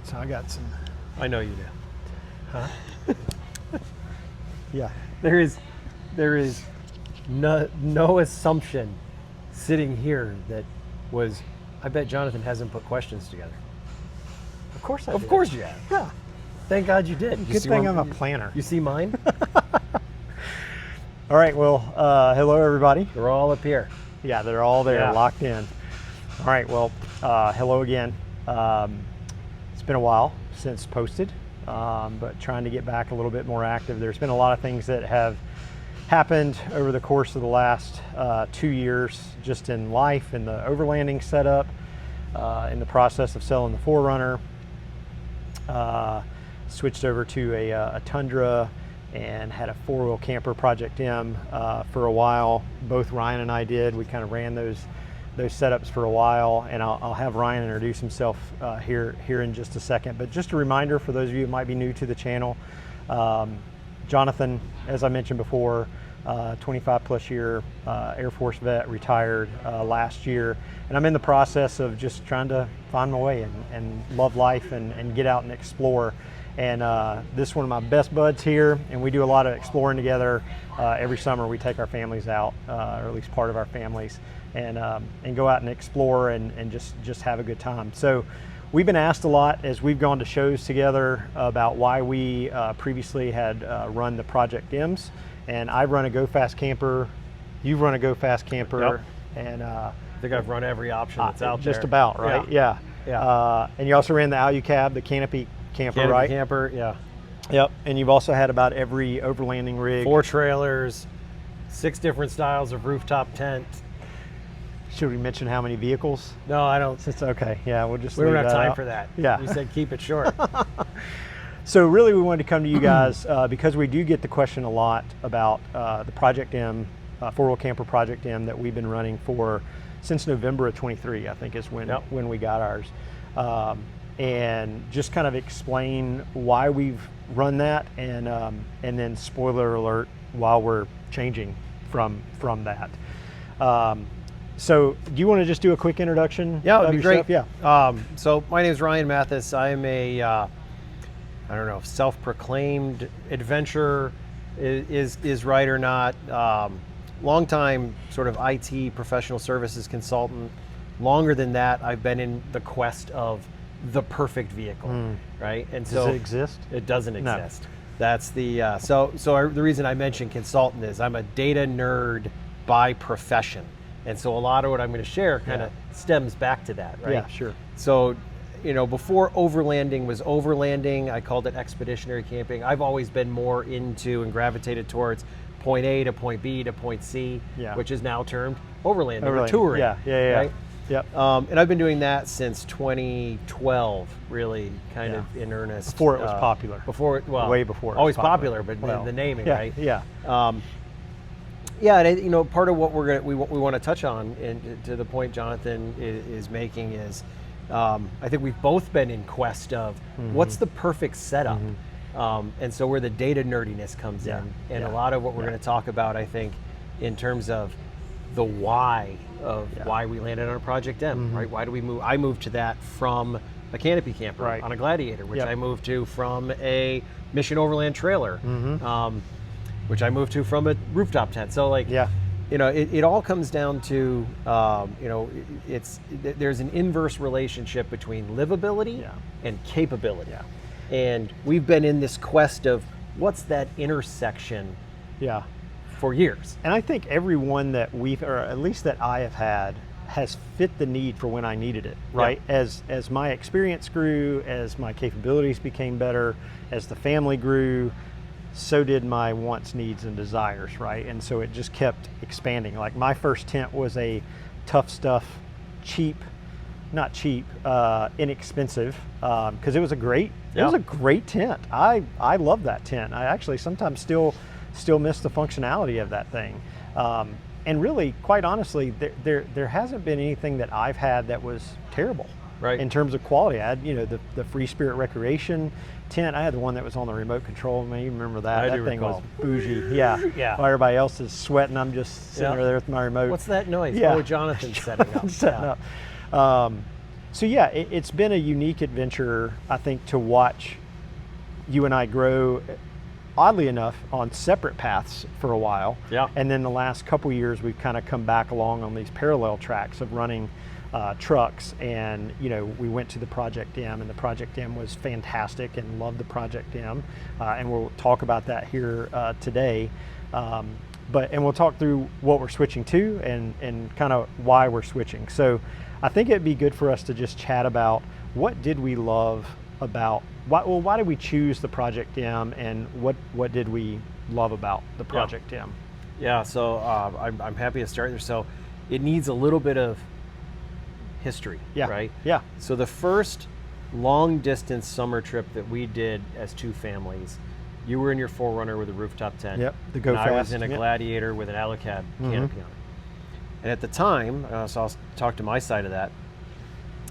So I got some. I know you do. Huh? Yeah. There is no assumption sitting here that was. I bet Jonathan hasn't put questions together. Of course I Of did. course you have. Yeah. Thank God you did. You Good see thing one- I'm a planner. You see mine? All right. Well, hello everybody. They're all up here. Yeah, they're all there, Yeah. locked in. All right. Well, hello again. It's been a while since posted, but trying to get back a little bit more active. There's been a lot of things that have happened over the course of the last 2 years, just in life, in the overlanding setup, in the process of selling the 4Runner. Switched over to a Tundra and had a 4-wheel camper, Project M, for a while. Both Ryan and I did. We kind of ran those setups for a while, and I'll have Ryan introduce himself here in just a second. But just a reminder for those of you who might be new to the channel, Jonathan, as I mentioned before, 25 plus year Air Force vet, retired last year, and I'm in the process of just trying to find my way and love life and get out and explore. And this is one of my best buds here, and we do a lot of exploring together. Every summer we take our families out, or at least part of our families, and go out and explore and just have a good time. So we've been asked a lot as we've gone to shows together about why we previously had run the Project M's, and I've run a Go Fast camper, you've run a Go Fast camper, Yep. and I think I've run every option that's out there. just about, right? Yeah. And you also ran the Alu Cab, the canopy camper, Canopy right? camper, yeah. Yep. And you've also had about every overlanding rig. 4 trailers, 6 different styles of rooftop tent. Should we mention how many vehicles? No, I don't. It's okay. Yeah, we'll just. We don't leave have that time out. for that. Yeah. You said keep it short. So really, we wanted to come to you guys because we do get the question a lot about the Project M, 4-wheel camper Project M that we've been running for since November of 23. I think is when we got ours, and just kind of explain why we've run that, and then spoiler alert, while we're changing from that. So do you want to just do a quick introduction? Yeah, of it'd be yourself? great. Yeah. So my name is Ryan Mathis. I'm a, I don't know if self-proclaimed adventurer is right or not. Longtime sort of IT professional services consultant. Longer than that, I've been in the quest of the perfect vehicle, right? And so Does it exist? It doesn't No. exist. That's the the reason I mentioned consultant is I'm a data nerd by profession. And so a lot of what I'm going to share kind of stems back to that, right? Yeah, sure. So, before overlanding was overlanding, I called it expeditionary camping. I've always been more into and gravitated towards point A to point B to point C, which is now termed overlanding or touring. Yeah. Right? Yep. And I've been doing that since 2012, really kind of in earnest. Before it was popular. Way before it was always popular. but Well, the naming, yeah, right? Yeah. Yeah, and part of what we want to touch on, and to the point Jonathan is making, is I think we've both been in quest of what's the perfect setup, and so where the data nerdiness comes in, and a lot of what we're going to talk about, I think, in terms of the why of why we landed on a Project M, right? Why do we move? I moved to that from a canopy camper on a Gladiator, which I moved to from a Mission Overland trailer. Which I moved to from a rooftop tent. So it all comes down to, there's an inverse relationship between livability and capability. And we've been in this quest of what's that intersection for years. And I think everyone that or at least that I have had, has fit the need for when I needed it, right? As my experience grew, as my capabilities became better, as the family grew, so did my wants, needs, and desires, right? And so it just kept expanding. Like my first tent was a Tough Stuff, inexpensive, because it was a great tent. I love that tent. I actually sometimes still miss the functionality of that thing. And really, quite honestly, there hasn't been anything that I've had that was terrible. Right. In terms of quality, I had the Free Spirit Recreation tent. I had the one that was on the remote control. Man, you remember that? That thing was bougie. Yeah. While everybody else is sweating, I'm just sitting there with my remote. What's that noise? Yeah. Oh, Jonathan's setting up. So yeah, it's been a unique adventure, I think, to watch you and I grow, oddly enough, on separate paths for a while. Yeah. And then the last couple years, we've kind of come back along on these parallel tracks of running trucks. And, you know, we went to the Project M, and the Project M was fantastic, and loved the Project M. And we'll talk about that here today. And we'll talk through what we're switching to and kind of why we're switching. So I think it'd be good for us to just chat about what did we love about, why did we choose the Project M, and what did we love about the Project M? Yeah, so I'm happy to start there. So it needs a little bit of history, right? Yeah. So the first long distance summer trip that we did as two families, you were in your 4Runner with a rooftop tent. Yep, the Go and Fast. I was in a Gladiator with an Alucab canopy on it. And at the time, so I'll talk to my side of that,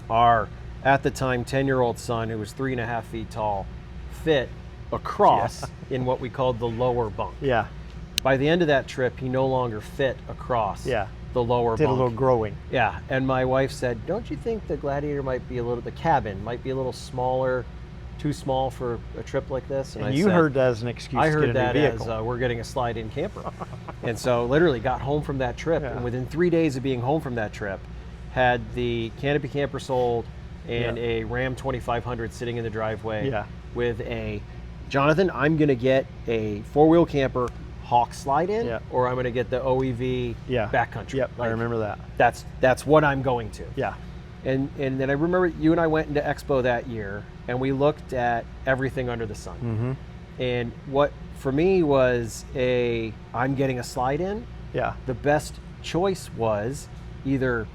our, at the time, 10-year-old son, who was 3.5 feet tall, fit across in what we called the lower bunk. Yeah. By the end of that trip, he no longer fit across the lower bunk. Did a little growing. Yeah, and my wife said, don't you think the Gladiator might be the cabin might be a little smaller, too small for a trip like this? And you heard that as an excuse I to heard get a that new vehicle. as we're getting a slide-in camper. And so literally got home from that trip, and within 3 days of being home from that trip, had the canopy camper sold and a Ram 2500 sitting in the driveway with a, Jonathan, I'm going to get a 4-wheel camper Hawk slide-in, or I'm going to get the OEV backcountry. Yep, I remember that. That's what I'm going to. Yeah. And then I remember you and I went into Expo that year, and we looked at everything under the sun. And what for me was I'm getting a slide-in. Yeah. The best choice was either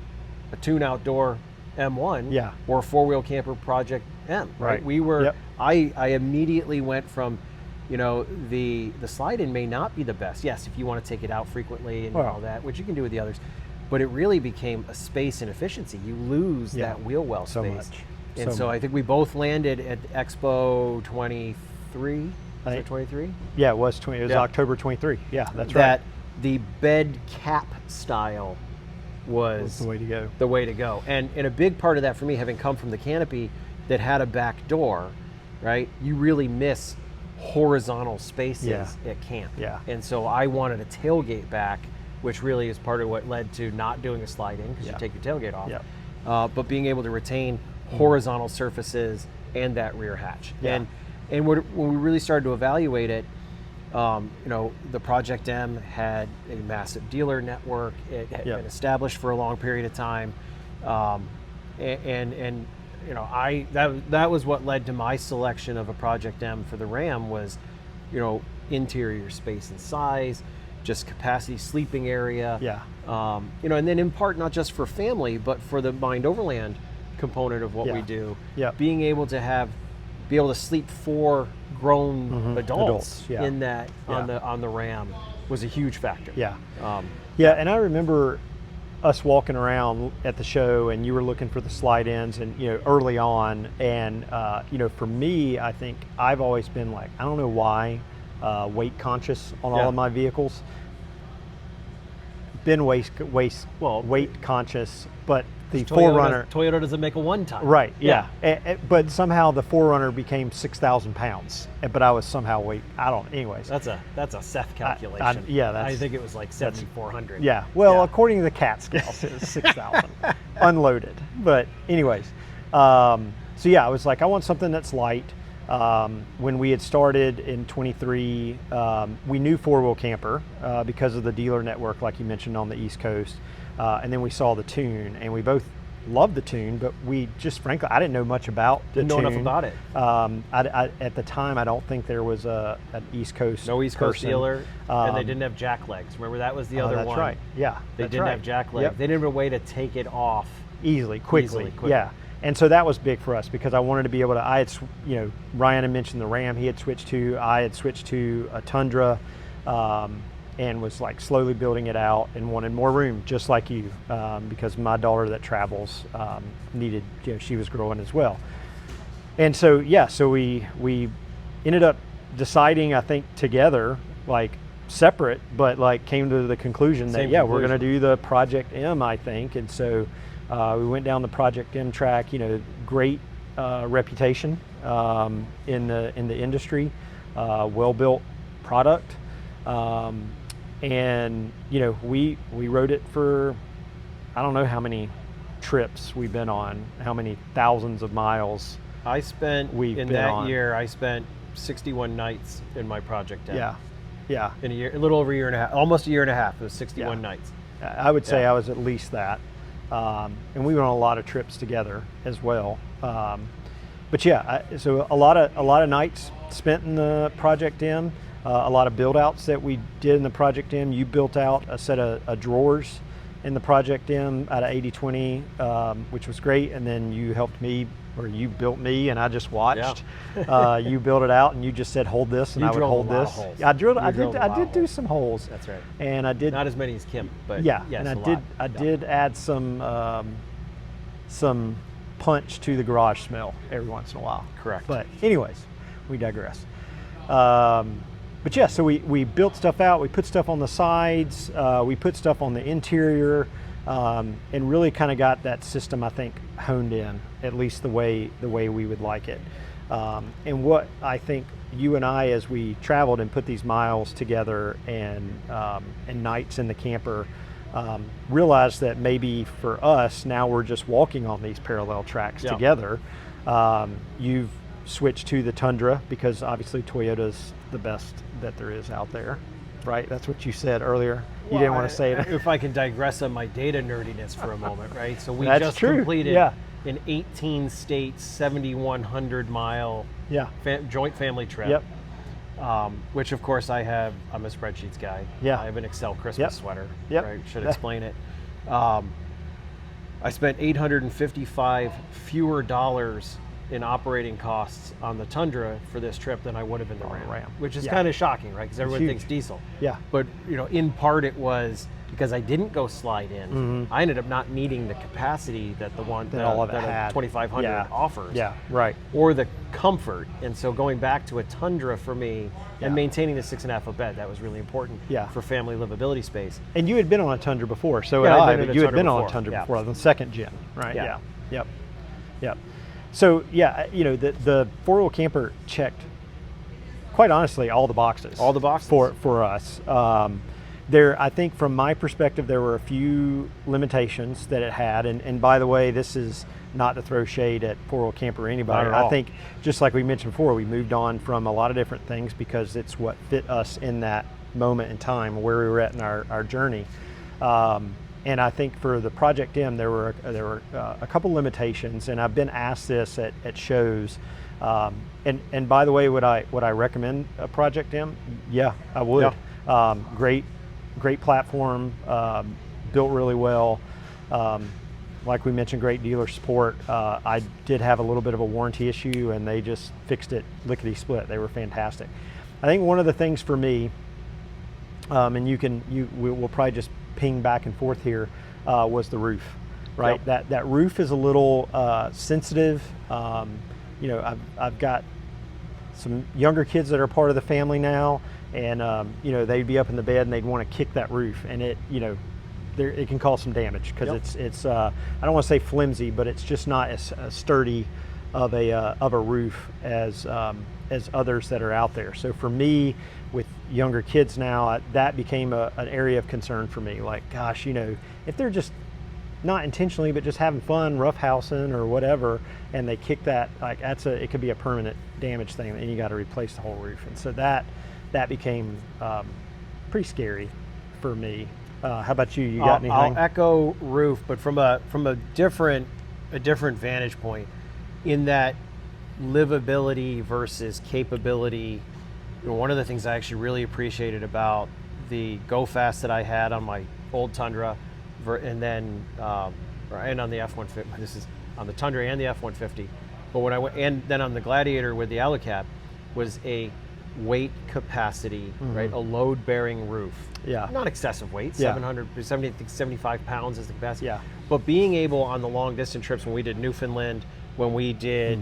a Tune Outdoor M1 or a 4-wheel camper Project M. Right. We were. I immediately went from, you know, the slide-in may not be the best. Yes, if you want to take it out frequently and all that, which you can do with the others. But it really became a space and efficiency. You lose that wheel well space. So much. And so I think we both landed at Expo 23. Was it 23? Yeah, it was 20. It was October 23. Yeah, that's right. That the bed cap style was the way to go. The way to go. And a big part of that for me, having come from the canopy that had a back door, right? You really miss horizontal spaces at camp. Yeah. And so I wanted a tailgate back, which really is part of what led to not doing a slide-in, because you take your tailgate off. But being able to retain horizontal surfaces and that rear hatch. And when we really started to evaluate it, you know, the Project M had a massive dealer network. It had been established for a long period of time, and you know, that was what led to my selection of a Project M for the Ram was, you know, interior space and size, just capacity, sleeping area. You know, and then in part not just for family, but for the Mind Overland component of what we do. Being able to sleep 4 grown adults in that on the Ram was a huge factor. And I remember us walking around at the show, and you were looking for the slide-ins, and, you know, early on, and you know, for me, I think I've always been like, I don't know why, weight conscious on all of my vehicles. Been weight conscious, but the 4Runner. Toyota doesn't make a one-ton. Right. But somehow the 4Runner became 6,000 pounds. But I was somehow anyways. That's a Seth calculation. I think it was like 7,400. Yeah. Well, according to the CAT scales, it was 6,000 unloaded. But anyways, so yeah, I was like, I want something that's light. When we had started in 23, we knew 4-wheel camper because of the dealer network, like you mentioned, on the East Coast. And then we saw the Tune, and we both loved the Tune, but we just, frankly, I didn't know much about the Tune. Didn't know enough about it. At the time, I don't think there was an East Coast No East Coast person. dealer, and they didn't have jack legs. Remember, that was the other one. That's right. Yeah, they didn't have jack legs. They didn't have a way to take it off quickly. Yeah. And so that was big for us, because I wanted to be able to, you know, Ryan had mentioned the Ram I had switched to a Tundra, and was like slowly building it out and wanted more room, just like you, because my daughter that travels needed, you know, she was growing as well. And so, so we ended up deciding, I think, together, like separate, but like came to the conclusion that, we're going to do the Project M, I think. And so We went down the Project M track. Great reputation in the industry, well-built product, and we rode it for, I don't know how many trips we've been on, how many thousands of miles. I spent year I spent 61 nights in my Project M. Yeah. In a little over a year and a half, almost a year and a half. It was 61 nights. I would say I was at least that. And we went on a lot of trips together as well. But yeah, so a lot of nights spent in the Project M, a lot of build outs that we did in the Project M. You built out a set of drawers in the Project M out of 80/20, which was great. And then you helped me, or you built me, and I just watched. You built it out, and you just said, "Hold this," and I would hold this. I did do some holes. That's right. And I did not as many as Kim, but yes, and I did add some punch to the garage smell every once in a while. Correct. But anyways, we digress. But yeah, so we built stuff out. We put stuff on the sides. We put stuff on the interior, and really kind of got that system, I think, honed in, at least the way we would like it. And what I think you and I, as we traveled and put these miles together and nights in the camper, realized that maybe for us now we're just walking on these parallel tracks together. You've switched to the Tundra because obviously Toyota's the best that there is out there, right? That's what you said earlier. You didn't want to say it. If I can digress on my data nerdiness for a moment, right? So we That's just true. completed Yeah. an 18 state, 7,100 mile joint family trip. Yep. Which of course I'm a spreadsheets guy. Yeah. I have an Excel Christmas sweater. Yep. Right? Should explain it. I spent $855 fewer dollars in operating costs on the Tundra for this trip than I would have in the Ram. Which is kind of shocking, right? Because everyone thinks diesel. Yeah. But in part it was because I didn't go slide in. I ended up not needing the capacity that the one that all of it a had. 2500 offers. Yeah, right. Or the comfort. And so going back to a Tundra for me and maintaining the 6.5 foot bed, that was really important for family livability space. And you had been on a Tundra before, so you had been on a Tundra before, the second gen, right? Yeah. Yep. So the four-wheel camper checked, quite honestly, all the boxes. All the boxes for us. I think from my perspective, there were a few limitations that it had, and by the way, this is not to throw shade at four-wheel camper or anybody. Not at all. I think, just like we mentioned before, we moved on from a lot of different things because it's what fit us in that moment in time where we were at in our journey. And I think for the Project M, there were a couple limitations, and I've been asked this at shows. And by the way, would I recommend a Project M? Yeah, I would. Yeah. Great platform, built really well. Like we mentioned, great dealer support. I did have a little bit of a warranty issue, and they just fixed it lickety split. They were fantastic. I think one of the things for me, and we'll probably just ping back and forth here, was the roof, right? Yep. That roof is a little sensitive. I've got some younger kids that are part of the family now, and they'd be up in the bed and they'd want to kick that roof, and it can cause some damage because it's I don't want to say flimsy, but it's just not as sturdy of a roof as others that are out there. So for me, with younger kids now, that became an area of concern for me. Like, gosh, if they're just not intentionally, but just having fun, roughhousing or whatever, and they kick that, like it could be a permanent damage thing, and you got to replace the whole roof. And so that became pretty scary for me. How about you? You got anything? I'll echo roof, but from a different vantage point, in that livability versus capability. One of the things I actually really appreciated about the Go Fast that I had on my old Tundra, and then and on the F-150. This is on the Tundra and the F-150. But when I went, and then on the Gladiator with the Alucab, was a weight capacity, right? A load-bearing roof. Yeah. Not excessive weight. 75 pounds is the capacity. Yeah. But being able on the long distance trips, when we did Newfoundland, when we did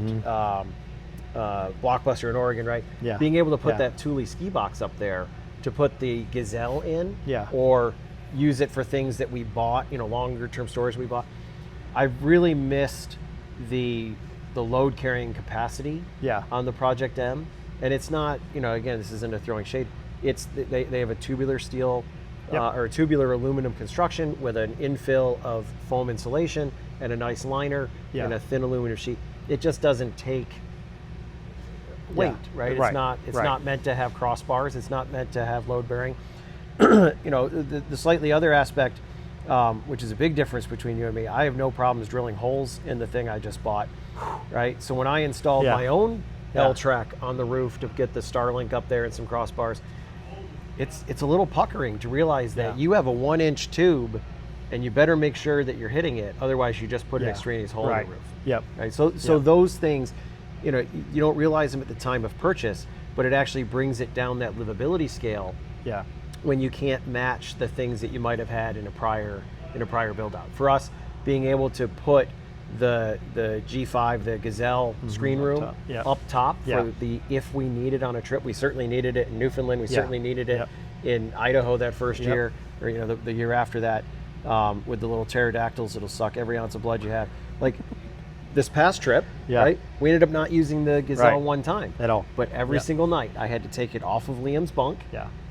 Blockbuster in Oregon, right? Yeah. Being able to put that Thule ski box up there to put the Gazelle in, Yeah. or use it for things that we bought, longer term storage we bought. I've really missed the load carrying capacity Yeah. on the Project M. And it's not, again, this isn't a throwing shade. It's they have a tubular steel or a tubular aluminum construction with an infill of foam insulation and a nice liner and a thin aluminum sheet. It just doesn't take weight, right? It's not meant to have crossbars. It's not meant to have load bearing. The slightly other aspect, which is a big difference between you and me, I have no problems drilling holes in the thing I just bought, right? So when I installed my own L-track on the roof to get the Starlink up there and some crossbars, it's a little puckering to realize that you have a 1-inch tube and you better make sure that you're hitting it, otherwise you just put an extraneous hole in the roof. Yep. Right. So those things, you don't realize them at the time of purchase, but it actually brings it down that livability scale. Yeah. When you can't match the things that you might have had in a prior build out. For us, being able to put the G5, the Gazelle screen room up top for the if we need it on a trip. We certainly needed it in Newfoundland. We certainly needed it in Idaho that first year, or the year after that, with the little pterodactyls. It'll suck every ounce of blood you have. Like this past trip, right? We ended up not using the Gazelle one time at all, but every single night I had to take it off of Liam's bunk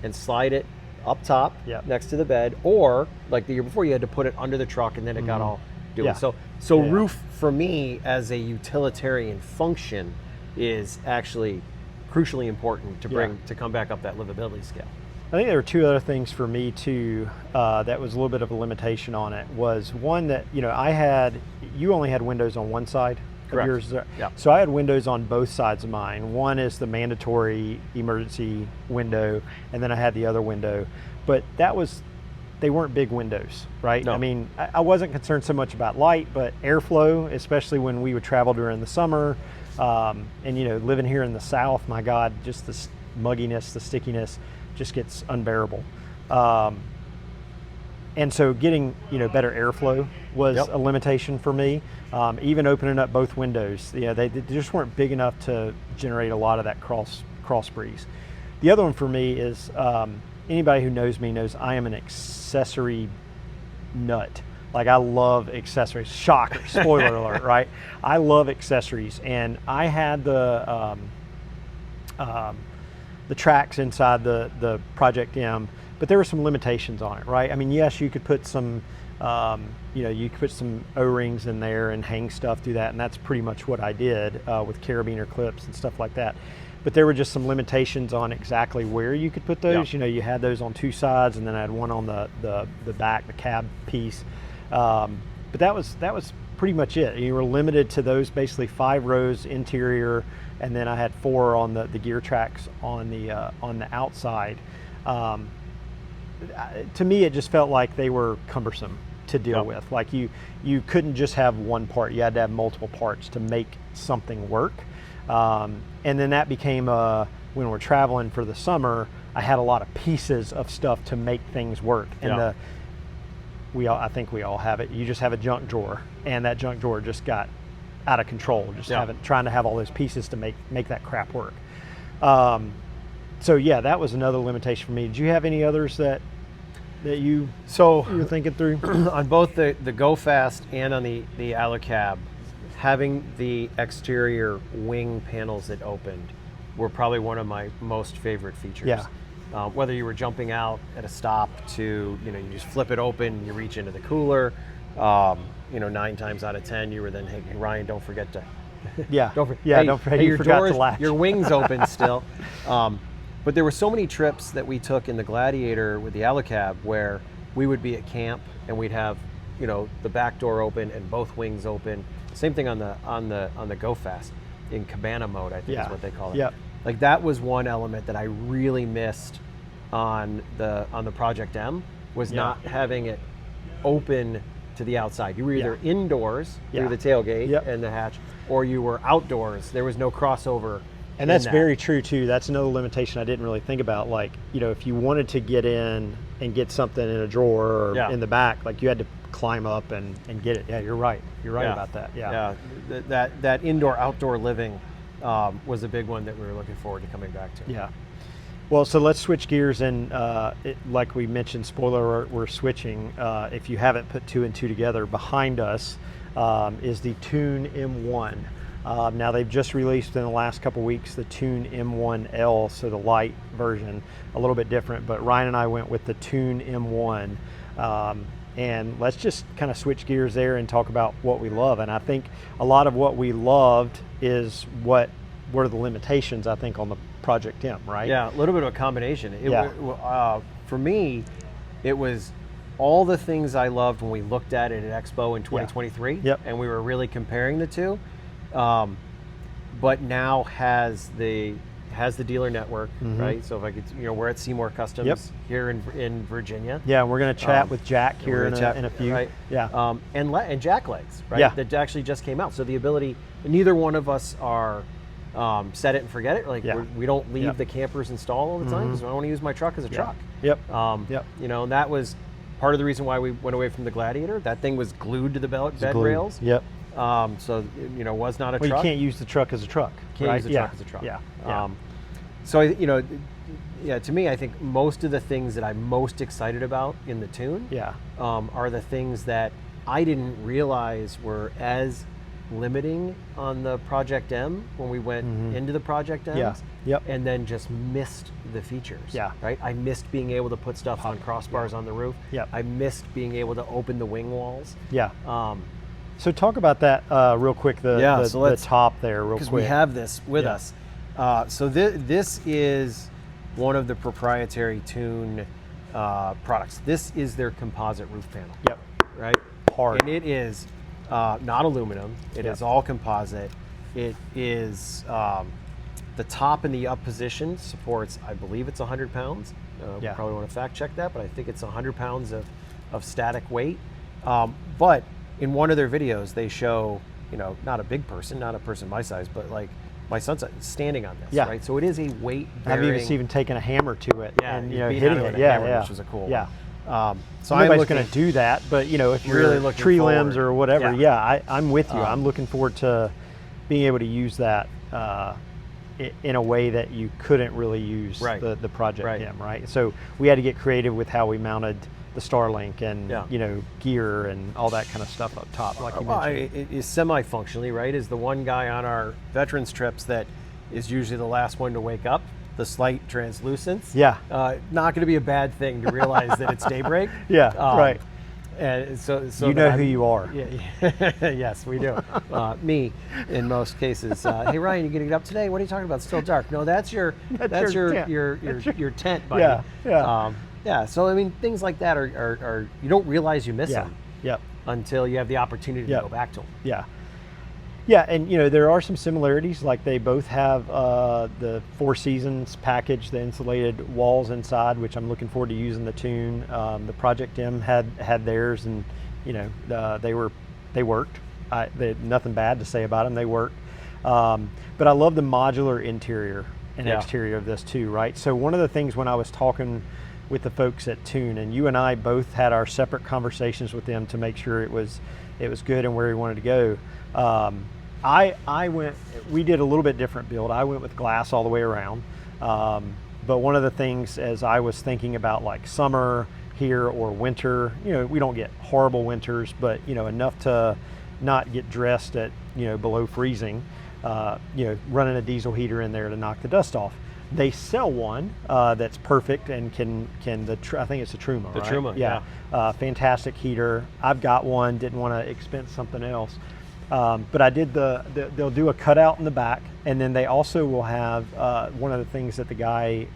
and slide it up top next to the bed, or like the year before, you had to put it under the truck and then it got all doing. So roof for me as a utilitarian function is actually crucially important to bring to come back up that livability scale. I think there were two other things for me too that was a little bit of a limitation on it. Was one that you only had windows on one side of yours. So I had windows on both sides of mine. One is the mandatory emergency window, and then I had the other window. But they weren't big windows, right? No. I mean, I wasn't concerned so much about light, but airflow, especially when we would travel during the summer, and living here in the South, my God, just the mugginess, the stickiness just gets unbearable. And so getting better airflow was a limitation for me. Even opening up both windows, they just weren't big enough to generate a lot of that cross breeze. The other one for me is anybody who knows me knows I am an accessory nut. Like, I love accessories. Shocker, spoiler alert, right? I love accessories, and I had the tracks inside the Project M, but there were some limitations on it, right? I mean, yes, you could put some, you could put some O-rings in there and hang stuff through that, and that's pretty much what I did with carabiner clips and stuff like that. But there were just some limitations on exactly where you could put those. You had those on two sides, and then I had one on the back, the cab piece. But that was pretty much it. You were limited to those basically 5 rows interior, and then I had 4 on the gear tracks on the outside. To me, it just felt like they were cumbersome to deal with. Like you couldn't just have one part; you had to have multiple parts to make something work. And then that became when we're traveling for the summer, I had a lot of pieces of stuff to make things work. And I think we all have it. You just have a junk drawer, and that junk drawer just got out of control. Just trying to have all those pieces to make that crap work. So yeah, that was another limitation for me. Did you have any others that you were thinking through? On both the Go Fast and on the Alucab, having the exterior wing panels that opened were probably one of my most favorite features. Yeah. Whether you were jumping out at a stop to, you just flip it open, you reach into the cooler. 9 times out of 10, you were then, hey, Ryan, don't forget to. Don't forget you forgot to latch. Your wings open still. But there were so many trips that we took in the Gladiator with the Alucab where we would be at camp and we'd have, the back door open and both wings open. Same thing on the Go Fast in cabana mode, I think is what they call it. Yep. Like, that was one element that I really missed on the Project M, was not having it open to the outside. You were either indoors through the tailgate and the hatch, or you were outdoors. There was no crossover. And that's very true too. That's another limitation I didn't really think about. Like, if you wanted to get in and get something in a drawer or in the back, like, you had to climb up and get it. Yeah, you're right. You're right about that. Yeah. That indoor outdoor living was a big one that we were looking forward to coming back to. Yeah. Well, so let's switch gears, and like we mentioned, spoiler alert, we're switching. If you haven't put 2 and 2 together, behind us is the Tune M1. Now they've just released in the last couple weeks the Tune M1L, so the light version, a little bit different, but Ryan and I went with the Tune M1. And let's just kind of switch gears there and talk about what we love. And I think a lot of what we loved is what were the limitations, I think, on the Project M, right? Yeah, a little bit of a combination. For me, it was all the things I loved when we looked at it at Expo in 2023, Yep. and we were really comparing the two. But now has the dealer network, right? So if I could, we're at See Mor Customs here in Virginia. Yeah, we're going to chat with Jack here in a few. Right. Yeah. And Jack legs, right? Yeah. That actually just came out. So the ability, neither one of us are set it and forget it. Like we don't leave the campers installed all the time because I want to use my truck as a truck. Yep. And that was part of the reason why we went away from the Gladiator. That thing was glued to the bed rails. Yep. So was not a truck. You can't use the truck as a truck. Can't right? use the truck as a truck. Yeah. So to me, I think most of the things that I'm most excited about in the Tune, are the things that I didn't realize were as limiting on the Project M when we went into the Project M's. And then just missed the features. Yeah. Right. I missed being able to put stuff on crossbars on the roof. I missed being able to open the wing walls. Yeah. So talk about that real quick. The top there, real quick. Because we have this with us. So this is one of the proprietary Tune products. This is their composite roof panel. Yep. Right? Hard. And it is not aluminum. It is all composite. It is the top and the up position supports, I believe it's 100 pounds. We probably want to fact check that, but I think it's 100 pounds of static weight. But in one of their videos, they show, not a big person, not a person my size, but like my son's standing on this, right? So it is a weight bearing. I've even taken a hammer to it and hitting it. Which was a cool one. So nobody's going to do that, but if you're really looking tree forward. limbs or whatever, I'm with you. I'm looking forward to being able to use that in a way that you couldn't really use the Project M, right? So we had to get creative with how we mounted the Starlink and gear and all that kind of stuff up top, like you mentioned. It is semi-functionally, right? Is the one guy on our veterans trips that is usually the last one to wake up. The slight translucence. Yeah. Not going to be a bad thing to realize that it's daybreak. Right. And so you know who you are. Yes, we do. Me, in most cases. Hey Ryan, you gonna get up today? What are you talking about? It's still dark. No, that's your tent, buddy. So I mean, things like that are you don't realize you miss them. Until you have the opportunity to go back to them. Yeah, and there are some similarities. Like they both have the Four Seasons package, the insulated walls inside, which I'm looking forward to using the Tune. The Project M had theirs, and they worked. They had nothing bad to say about them. They worked. But I love the modular interior and exterior of this too, right? So one of the things when I was talking with the folks at Tune, and you and I both had our separate conversations with them to make sure it was good and where we wanted to go. We did a little bit different build. I went with glass all the way around. But one of the things as I was thinking about like summer here or winter, we don't get horrible winters, but enough to not get dressed at, below freezing, running a diesel heater in there to knock the dust off. They sell one that's perfect and I think it's a Truma, The right? Truma, fantastic heater. I've got one, didn't want to expense something else. But I did they'll do a cutout in the back, and then they also will have one of the things that the guy,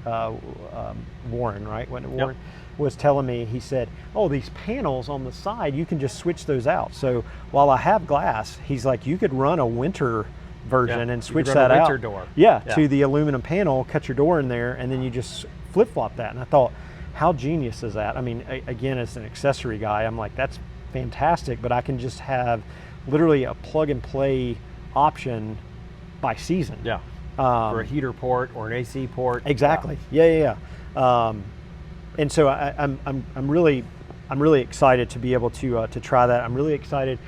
Warren, right? Wasn't it Warren? Was telling me, he said, oh, these panels on the side, you can just switch those out. So while I have glass, he's like, you could run a winter version and switch that out. Winter door. To the aluminum panel, cut your door in there, and then you just flip-flop that. And I thought, how genius is that? I mean, again, as an accessory guy, I'm like, that's fantastic, but I can just have literally a plug-and-play option by season. For a heater port or an AC port. Exactly. And so I'm really excited to be able to try that. I'm really excited.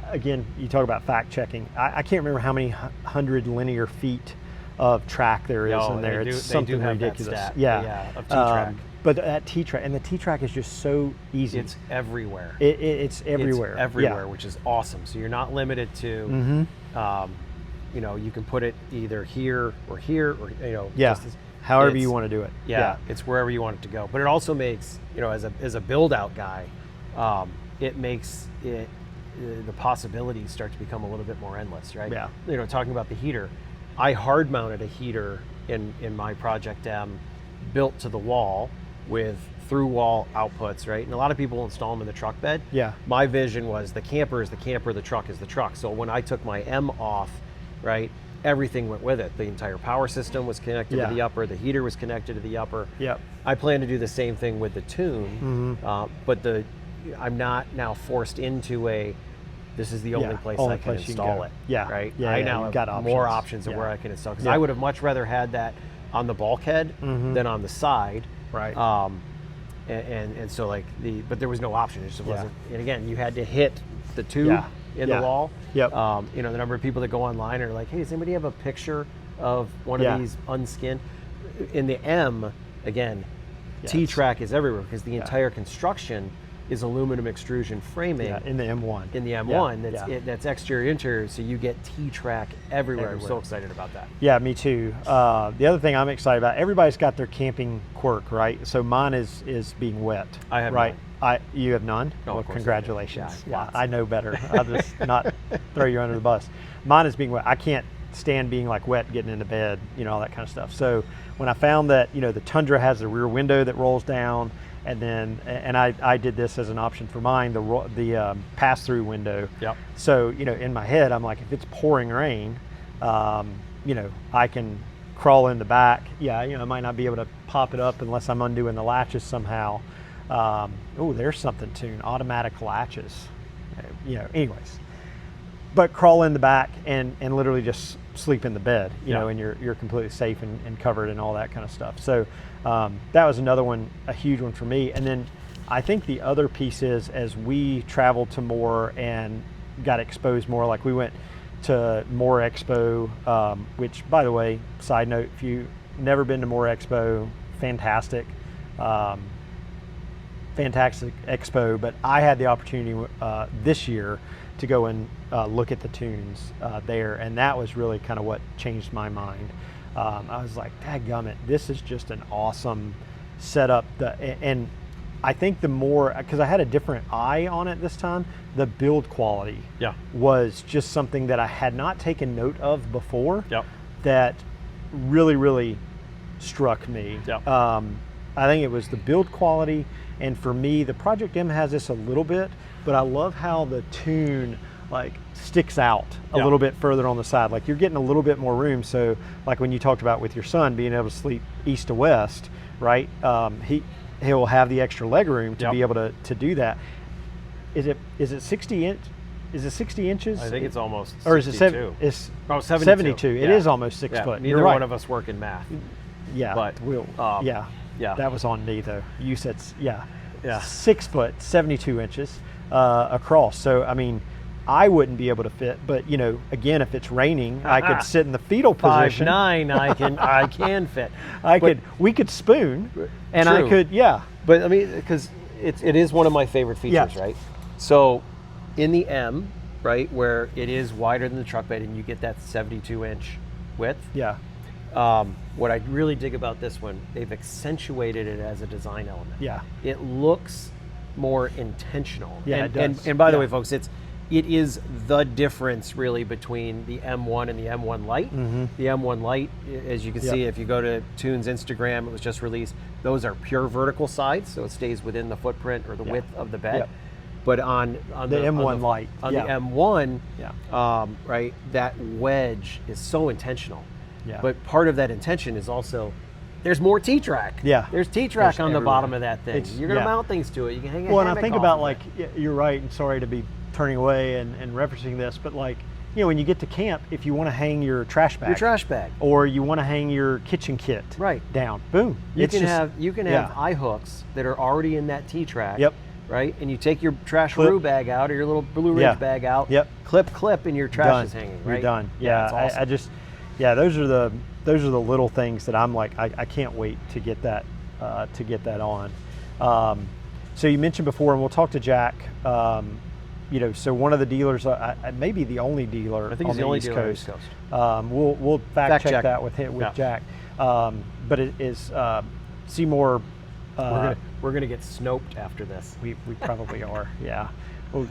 Again, you talk about fact checking. I can't remember how many 100 linear feet of track there is in there. It's something ridiculous. Of T-track. But that T-track, and the T-track is just so easy. It's everywhere. It's everywhere. It's everywhere, which is awesome. So you're not limited to, you know, you can put it either here, or you know, however you want to do it. It's wherever you want it to go. But it also makes, you know, as a build out guy, it makes it the possibilities start to become a little bit more endless, right? Yeah. You know, talking about the heater, I hard mounted a heater in my Project M, built to the wall with through wall outputs, right? And a lot of people install them in the truck bed. Yeah. My vision was the camper is the camper, the truck is the truck. So when I took my M off, right, everything went with it. The entire power system was connected to the upper, the heater was connected to the upper. Yep. I plan to do the same thing with the Tune, but I'm not now forced into this is the only place I can install it. Yeah. Right? Yeah, I now got have more options of where I can install, because I would have much rather had that on the bulkhead than on the side. Right. And so like but there was no option. It just wasn't. And again, you had to hit the tube in the wall. Yep. You know, the number of people that go online are like, hey, does anybody have a picture of one of these unskinned? In the M, again, T-track is everywhere, because the entire construction is aluminum extrusion framing. In the M1. In the M1, that's exterior interior, so you get T-track everywhere. I'm so excited about that. Yeah, me too. The other thing I'm excited about, everybody's got their camping quirk, right? So mine is being wet. I have right. none. You have none? No, well, of course congratulations. Yeah, I know better. I'll just not throw you under the bus. Mine is being wet. I can't stand being like wet, getting into bed, you know, all that kind of stuff. So when I found that, you know, the Tundra has a rear window that rolls down, and then, and I did this as an option for mine, the pass-through window. Yep. So, you know, in my head, I'm like, if it's pouring rain, you know, I can crawl in the back. Yeah, you know, I might not be able to pop it up unless I'm undoing the latches somehow. Oh, there's something tuned, automatic latches. You know, anyways. But crawl in the back and literally just sleep in the bed, you know, and you're completely safe and covered and all that kind of stuff. So that was another one, a huge one for me. And then I think the other piece is, as we traveled to more and got exposed more, like we went to More Expo, which, by the way, side note, if you've never been to More Expo, fantastic expo. But I had the opportunity this year to go and look at the tunes there, and that was really kind of what changed my mind. I was like, dadgummit, this is just an awesome setup. And I think the more, because I had a different eye on it this time, the build quality was just something that I had not taken note of before. That really, really struck me. I think it was the build quality, and for me, the Project M has this a little bit, but I love how the Tune like sticks out a little bit further on the side. Like you're getting a little bit more room. So like when you talked about with your son being able to sleep east to west, right? He'll have the extra leg room to be able to do that. Is it 60 inch? Is it 60 inches? I think it's almost 62. Or is it it's 72. 72. It is almost 6 foot. Neither one of us work in math. Yeah, but we'll that was on me though. You said 6 foot, 72 inches across. So I mean, I wouldn't be able to fit, but you know, again, if it's raining, I could sit in the fetal position. 5'9", I can fit. We could spoon, and true. I could, But I mean, because it is one of my favorite features, right? So in the M, right, where it is wider than the truck bed, and you get that 72-inch width. What I really dig about this one, they've accentuated it as a design element. It looks more intentional. It does. And by the way, folks, it is the difference really between the M1 and the M1 Lite. The M1 Lite, as you can see, if you go to Tune's Instagram, it was just released. Those are pure vertical sides, so it stays within the footprint or the width of the bed. But on the M1 Lite, the M1, right, that wedge is so intentional. But part of that intention is also, there's more T-track. There's T-track on the bottom of that thing. You're going to mount things to it. You can hang a Well, and I hammock think off about of like, you're right, and sorry to be turning away and referencing this, but like, you know, when you get to camp, if you want to hang your trash bag, or you want to hang your kitchen kit down, boom. You can have eye hooks that are already in that T-track. Right, and you take your trash roo bag out or your little Blue Ridge bag out. Clip, and your trash is hanging. Right, you're done. It's awesome. I just, those are the little things that I'm like, I can't wait to get that to get that on. So you mentioned before, and we'll talk to Jack. You know, so one of the dealers, maybe the only dealer I think on he's the the only East dealer on the Coast. East Coast. We'll fact check check. that with Jack. But it is See Mor. We're gonna get Snoped after this. We probably are. Yeah.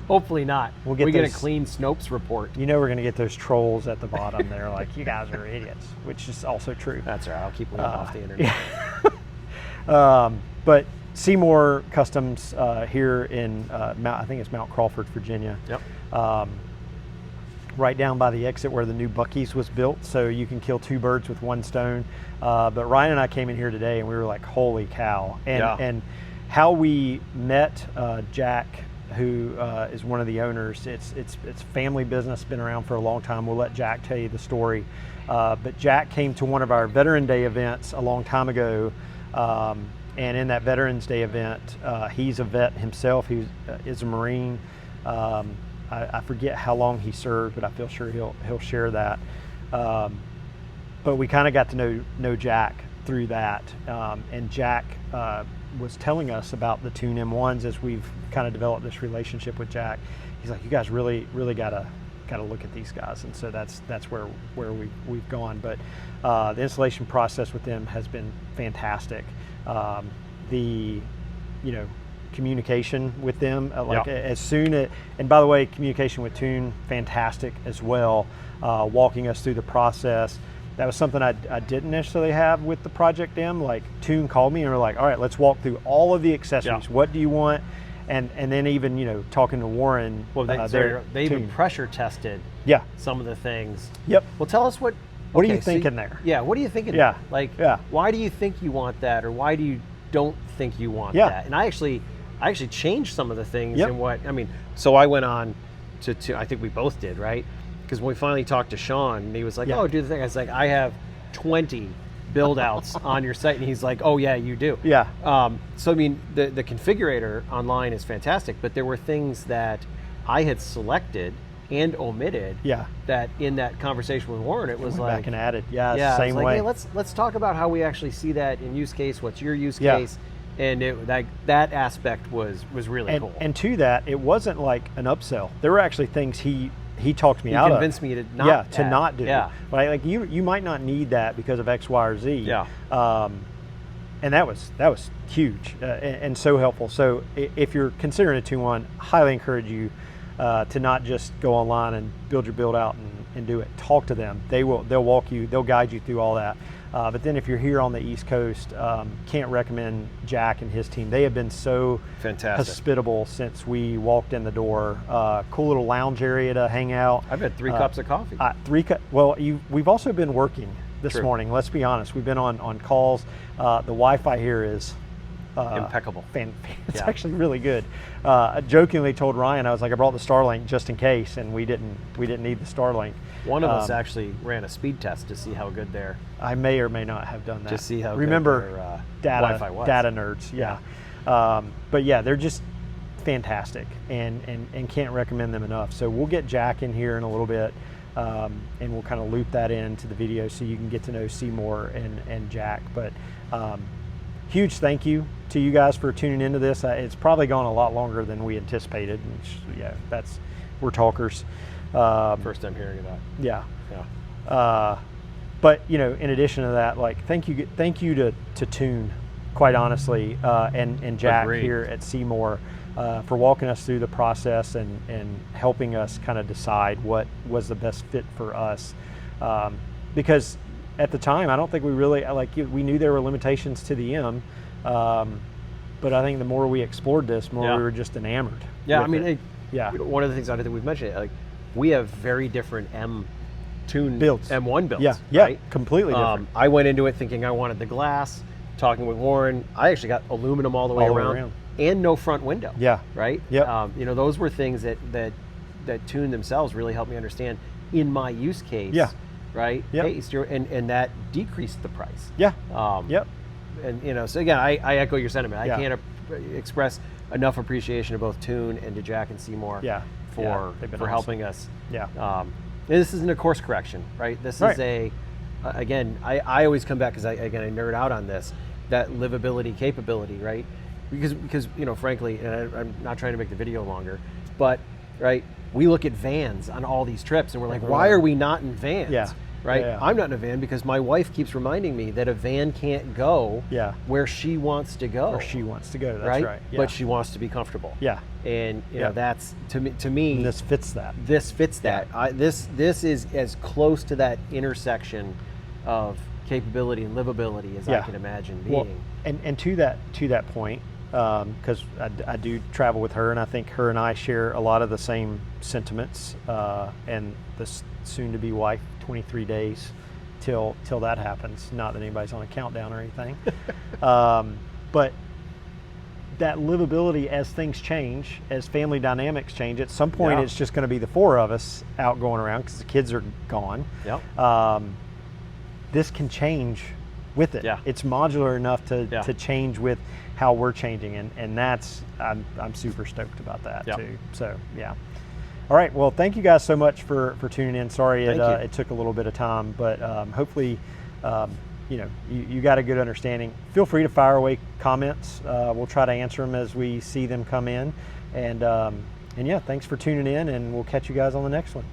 Hopefully not. We'll get we get a those- clean Snopes report. You know we're going to get those trolls at the bottom. They're like, you guys are idiots, which is also true. That's all right. I'll keep them off the internet. But See Mor Customs here in I think it's Mount Crawford, Virginia. Yep. Right down by the exit where the new Buc-ee's was built, so you can kill two birds with one stone. But Ryan and I came in here today, and we were like, "Holy cow!" And how we met Jack, who is one of the owners. It's family business, been around for a long time. We'll let Jack tell you the story. But Jack came to one of our Veteran Day events a long time ago. And in that Veterans Day event, he's a vet himself. He is a Marine. I forget how long he served, but I feel sure he'll share that. But we kind of got to know Jack through that. And Jack was telling us about the Tune M1s as we've kind of developed this relationship with Jack. He's like, you guys really gotta look at these guys, and so that's where we've gone. But the installation process with them has been fantastic. The communication with them, as soon as, and by the way, communication with Tune, fantastic as well. Walking us through the process. That was something I didn't necessarily have with the Project M. Like, Tune called me and we're like, all right, let's walk through all of the accessories. Yeah. What do you want? And then even talking to Warren. Well, they even Tune. pressure tested. Yeah. Some of the things. Yep. Well, tell us what are you thinking there? Yeah. What are you thinking? Yeah. There? Like, Yeah. why do you think you want that, or why do you don't think you want Yeah. that? And I actually changed some of the things. Yep. in what I mean. So I went on to I think we both did, right? Because when we finally talked to Sean, and he was like, Yeah. "Oh, do the thing." I was like, "I have 20 build outs on your site," and he's like, "Oh yeah, you do." Yeah. So I mean, the configurator online is fantastic, but there were things that I had selected and omitted. Yeah. That in that conversation with Warren, it was Went like, back and added. Yeah, it's yeah, the I was same like, way. hey, let's talk about how we actually see that in use case. What's your use Yeah. case? And that aspect was really cool. And to that, it wasn't like an upsell. There were actually things he talked me He out of. convinced me to not Yeah, to add. not do. Yeah. Right? Like you might not need that because of X, Y, or Z. Yeah. And that was huge and so helpful. So if you're considering a 2-1, highly encourage you to not just go online and build your build out and do it. Talk to them. They'll walk you. They'll guide you through all that. But then if you're here on the East Coast, can't recommend Jack and his team. They have been so Fantastic. hospitable since we walked in the door. Cool little lounge area to hang out. I've had 3 cups of coffee. Well, we've also been working this True. morning. Let's be honest. We've been on calls. The Wi-Fi here is Impeccable. It's Yeah. actually really good. I jokingly told Ryan, I was like, I brought the Starlink just in case, and we didn't need the Starlink. One of us actually ran a speed test to see how good their I may or may not have done that. Just see how good Remember, their, Wi-Fi was. data nerds, yeah. But yeah, they're just fantastic, and can't recommend them enough. So we'll get Jack in here in a little bit, and we'll kind of loop that into the video so you can get to know See Mor and Jack. But huge thank you to you guys for tuning into this. It's probably gone a lot longer than we anticipated. And yeah, we're talkers. First time hearing of that. Yeah. Yeah. But in addition to that, like thank you to Tune, quite honestly, and Jack Agreed. here at See Mor for walking us through the process and helping us kind of decide what was the best fit for us. Because at the time, I don't think we really we knew there were limitations to the M, but I think the more we explored this, more Yeah. we were just enamored. Yeah, I with mean, it. Yeah. One of the things I don't think we've mentioned, like we have very different Tune Builds. M1 builds. Yeah, right? completely different. I went into it thinking I wanted the glass. Talking with Warren, I actually got aluminum all the way around, and no front window. Yeah. Right. Yep. Those were things that Tune themselves really helped me understand in my use case. Yeah. Right. Yep. Hey, and that decreased the price. Yeah. Yep. And so again, I echo your sentiment. Yeah. I can't express enough appreciation to both Tune and to Jack and See Mor. Yeah. For they've been helping us. Yeah. And this isn't a course correction, right? This is again, I always come back because I nerd out on this. that livability capability, right? Because you know, frankly, and I'm not trying to make the video longer, but right, we look at vans on all these trips and we're like, why are we not in vans? Yeah. Right? Yeah. I'm not in a van because my wife keeps reminding me that a van can't go where she wants to go. Where she wants to go, that's right. Yeah. But she wants to be comfortable. Yeah. And you know, that's to me and this fits that. This fits that. This is as close to that intersection of capability and livability as I can imagine being. Well, and to that point, because I do travel with her, and I think her and I share a lot of the same sentiments, and this soon-to-be wife, 23 days till that happens. Not that anybody's on a countdown or anything, but that livability, as things change, as family dynamics change, at some point it's just going to be the four of us out going around because the kids are gone. Yep. This can change with it. Yeah. It's modular enough to change with how we're changing, and that's I'm super stoked about that too. So yeah. All right. Well, thank you guys so much for tuning in. Sorry it took a little bit of time, but hopefully you know you got a good understanding. Feel free to fire away comments. We'll try to answer them as we see them come in, and yeah, thanks for tuning in, and we'll catch you guys on the next one.